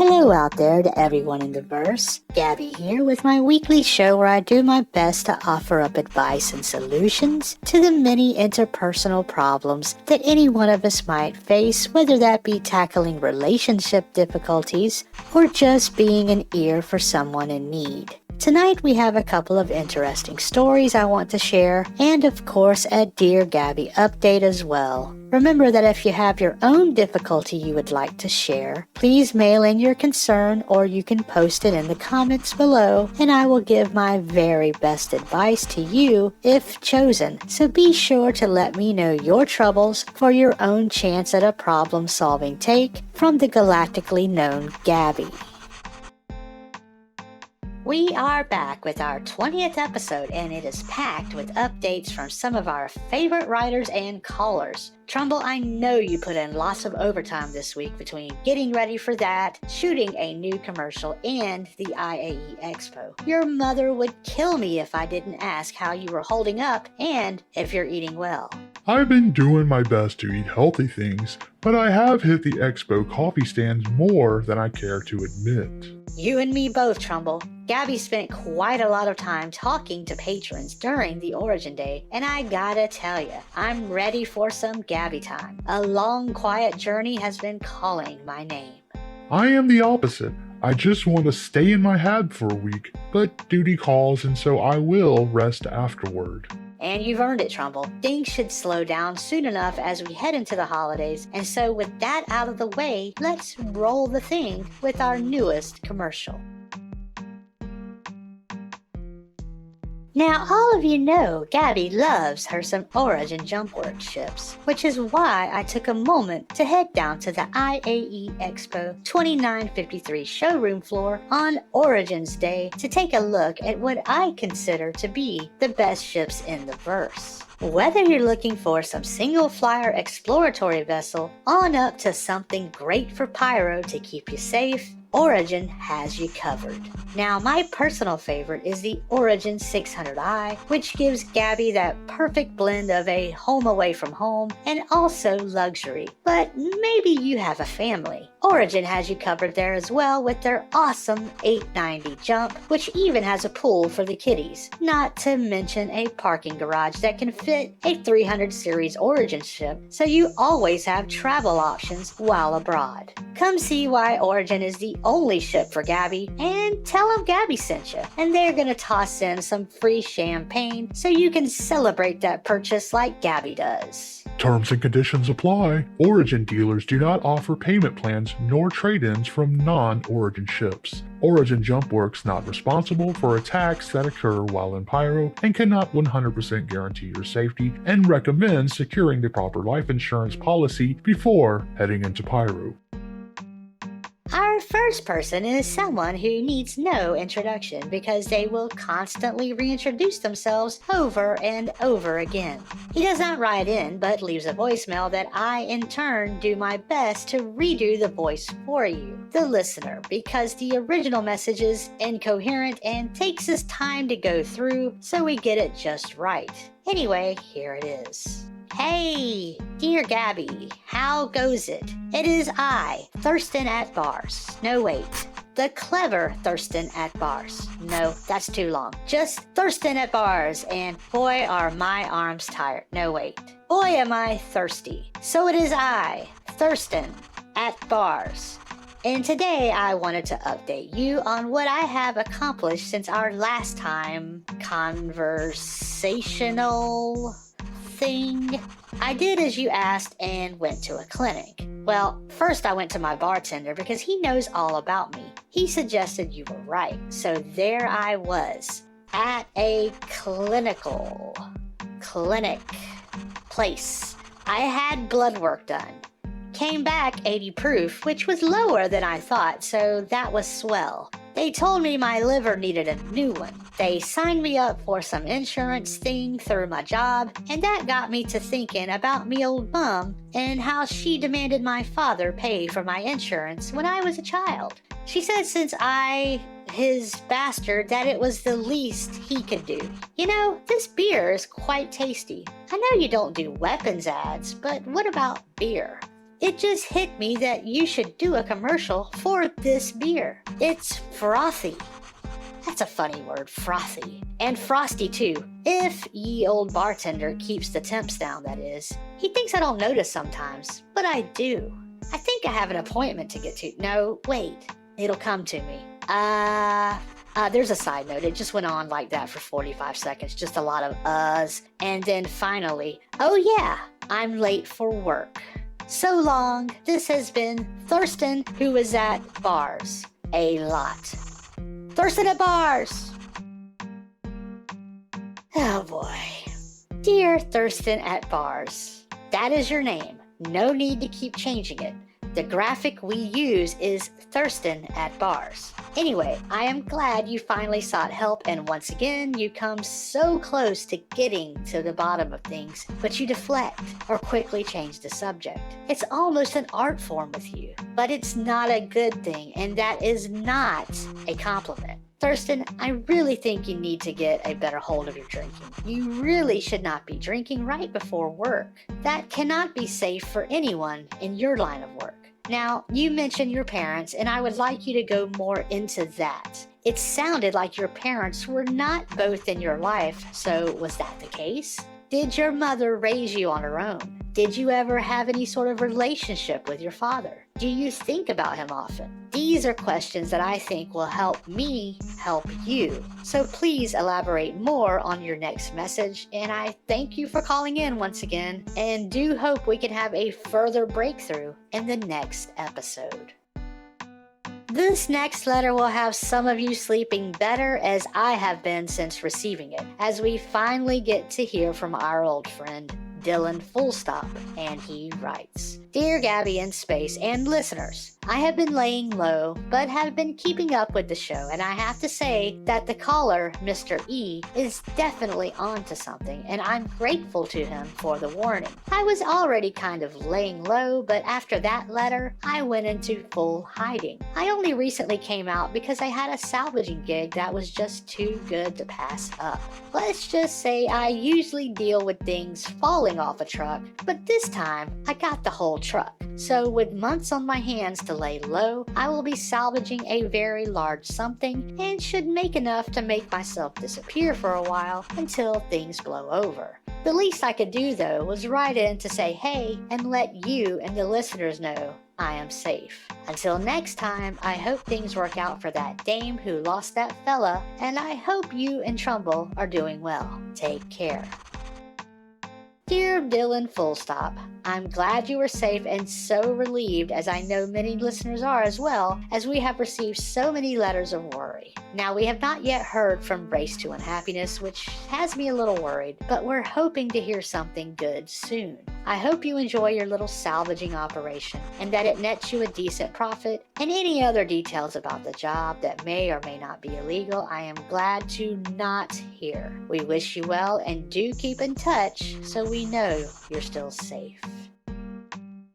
Hello out there to everyone in the verse. Gabby here with my weekly show where I do my best to offer up advice and solutions to the many interpersonal problems that any one of us might face, whether that be tackling relationship difficulties or just being an ear for someone in need. Tonight we have a couple of interesting stories I want to share, and of course a Dear Gabby update as well. Remember that if you have your own difficulty you would like to share, please mail in your concern or you can post it in the comments below and I will give my very best advice to you if chosen. So be sure to let me know your troubles for your own chance at a problem-solving take from the galactically known Gabby. We are back with our 20th episode, and it is packed with updates from some of our favorite writers and callers. Trumbull, I know you put in lots of overtime this week between getting ready for that, shooting a new commercial, and the IAE Expo. Your mother would kill me if I didn't ask how you were holding up and if you're eating well. I've been doing my best to eat healthy things, but I have hit the Expo coffee stands more than I care to admit. You and me both, Trumbull. Gabby spent quite a lot of time talking to patrons during the Origin Day, and I gotta tell you, I'm ready for some Gabby time. A long, quiet journey has been calling my name. I am the opposite. I just want to stay in my hab for a week, but duty calls and so I will rest afterward. And you've earned it, Trumbull. Things should slow down soon enough as we head into the holidays, and so with that out of the way, let's roll the thing with our newest commercial. Now, all of you know Gabby loves her some Origin Jumpwork ships, which is why I took a moment to head down to the IAE Expo 2953 showroom floor on Origins Day to take a look at what I consider to be the best ships in the verse. Whether you're looking for some single flyer exploratory vessel on up to something great for pyro to keep you safe, Origin has you covered. Now, my personal favorite is the Origin 600i, which gives Gabby that perfect blend of a home away from home and also luxury. But maybe you have a family. Origin has you covered there as well with their awesome 890 jump, which even has a pool for the kiddies. Not to mention a parking garage that can fit a 300 series Origin ship, so you always have travel options while abroad. Come see why Origin is the only ship for Gabby, and tell them Gabby sent you, and they're gonna toss in some free champagne so you can celebrate that purchase like Gabby does. Terms and conditions apply. Origin dealers do not offer payment plans nor trade-ins from non-Origin ships. Origin Jumpworks not responsible for attacks that occur while in pyro and cannot 100% guarantee your safety and recommend securing the proper life insurance policy before heading into pyro. Our first person is someone who needs no introduction because they will constantly reintroduce themselves over and over again. He does not write in, but leaves a voicemail that I in turn do my best to redo the voice for you, the listener, because the original message is incoherent and takes us time to go through so we get it just right. Anyway, here it is. Hey, dear Gabby, how goes it? It is I, Thurston at Bars. No, wait. The clever Thurston at Bars. No, that's too long. Just Thurston at Bars, and boy, are my arms tired. No, wait. Boy, am I thirsty. So it is I, Thurston at Bars. And today I wanted to update you on what I have accomplished since our last time conversational thing. I did as you asked and went to a clinic. Well, first I went to my bartender because he knows all about me. He suggested you were right, so there I was at a clinic place. I had blood work done. Came back 80 proof, which was lower than I thought, so that was swell. They told me my liver needed a new one. They signed me up for some insurance thing through my job, and that got me to thinking about me old mom and how she demanded my father pay for my insurance when I was a child. She said since his bastard, that it was the least he could do. You know, this beer is quite tasty. I know you don't do weapons ads, but what about beer? it just hit me that you should do a commercial for this beer. It's frothy. That's a funny word, frothy. And frosty too. If ye old bartender keeps the temps down, that is. He thinks I don't notice sometimes, but I do. I think I have an appointment to get to. No, wait. It'll come to me. There's a side note. It just went on like that for 45 seconds. Just a lot of uhs. And then finally, oh yeah, I'm late for work. So long. This has been Thurston, who is at bars. A lot. Thurston at bars. Oh boy. Dear Thurston at bars. That is your name. No need to keep changing it. The graphic we use is Thurston at bars. Anyway, I am glad you finally sought help, and once again, you come so close to getting to the bottom of things, but you deflect or quickly change the subject. It's almost an art form with you, but it's not a good thing, and that is not a compliment. Thurston, I really think you need to get a better hold of your drinking. You really should not be drinking right before work. That cannot be safe for anyone in your line of work. Now, you mentioned your parents, and I would like you to go more into that. It sounded like your parents were not both in your life, so was that the case? Did your mother raise you on her own? Did you ever have any sort of relationship with your father? Do you think about him often? These are questions that I think will help me help you. So please elaborate more on your next message, and I thank you for calling in once again, and do hope we can have a further breakthrough in the next episode. This next letter will have some of you sleeping better, as I have been since receiving it, as we finally get to hear from our old friend, Dylan Fullstop, and he writes, Dear Gabby in Space and listeners, I have been laying low, but have been keeping up with the show, and I have to say that the caller, Mr. E, is definitely onto something, and I'm grateful to him for the warning. I was already kind of laying low, but after that letter, I went into full hiding. I only recently came out because I had a salvaging gig that was just too good to pass up. Let's just say I usually deal with things falling off a truck, but this time I got the whole truck. So with months on my hands to lay low, I will be salvaging a very large something and should make enough to make myself disappear for a while until things blow over. The least I could do though was write in to say hey and let you and the listeners know I am safe. Until next time, I hope things work out for that dame who lost that fella, and I hope you and Trumbull are doing well. Take care. Dear Dylan Fullstop, I'm glad you were safe and so relieved, as I know many listeners are as well, as we have received so many letters of worry. Now, we have not yet heard from Brace to Unhappiness, which has me a little worried, but we're hoping to hear something good soon. I hope you enjoy your little salvaging operation and that it nets you a decent profit, and any other details about the job that may or may not be illegal, I am glad to not hear. We wish you well and do keep in touch so we know you're still safe.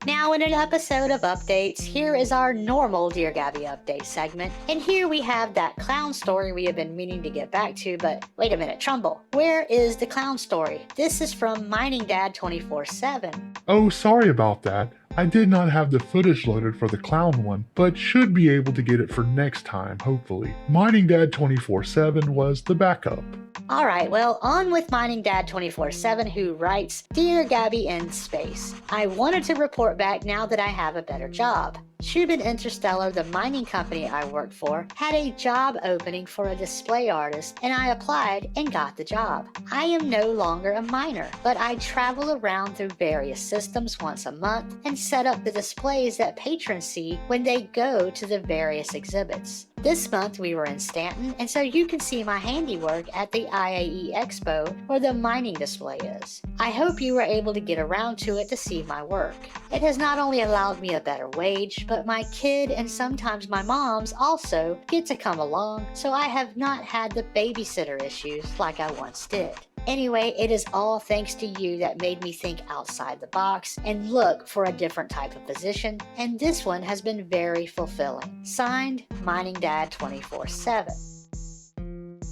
Now, in an episode of Updates, here is our normal Dear Gabby update segment, and here we have that clown story we have been meaning to get back to, but wait a minute, Trumbull, where is the clown story? This is from Mining Dad 24/7. Oh, sorry about that. I did not have the footage loaded for the clown one, but should be able to get it for next time, hopefully. Mining Dad 24/7 was the backup. Alright, well, on with Mining Dad 24/7, who writes, Dear Gabby in Space, I wanted to report back now that I have a better job. Shubin Interstellar, the mining company I worked for, had a job opening for a display artist, and I applied and got the job. I am no longer a miner, but I travel around through various systems once a month and set up the displays that patrons see when they go to the various exhibits. This month we were in Stanton, and so you can see my handiwork at the IAE Expo where the mining display is. I hope you were able to get around to it to see my work. It has not only allowed me a better wage, but my kid and sometimes my mom's also get to come along, so I have not had the babysitter issues like I once did. Anyway, it is all thanks to you that made me think outside the box and look for a different type of position, and this one has been very fulfilling. Signed, Mining Dad 24/7.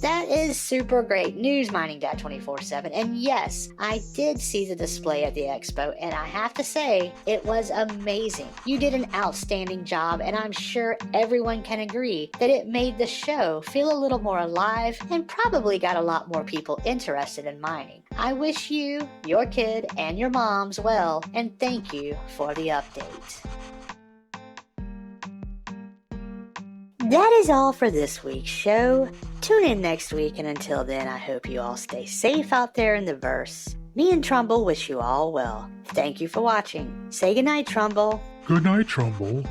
That is super great news, Mining Dad 24/7. And yes, I did see the display at the expo, and I have to say, it was amazing. You did an outstanding job, and I'm sure everyone can agree that it made the show feel a little more alive and probably got a lot more people interested in mining. I wish you, your kid, and your moms well, and thank you for the update. That is all for this week's show. Tune in next week, and until then, I hope you all stay safe out there in the verse. Me and Trumbull wish you all well. Thank you for watching. Say goodnight, Trumbull. Good night, Trumbull.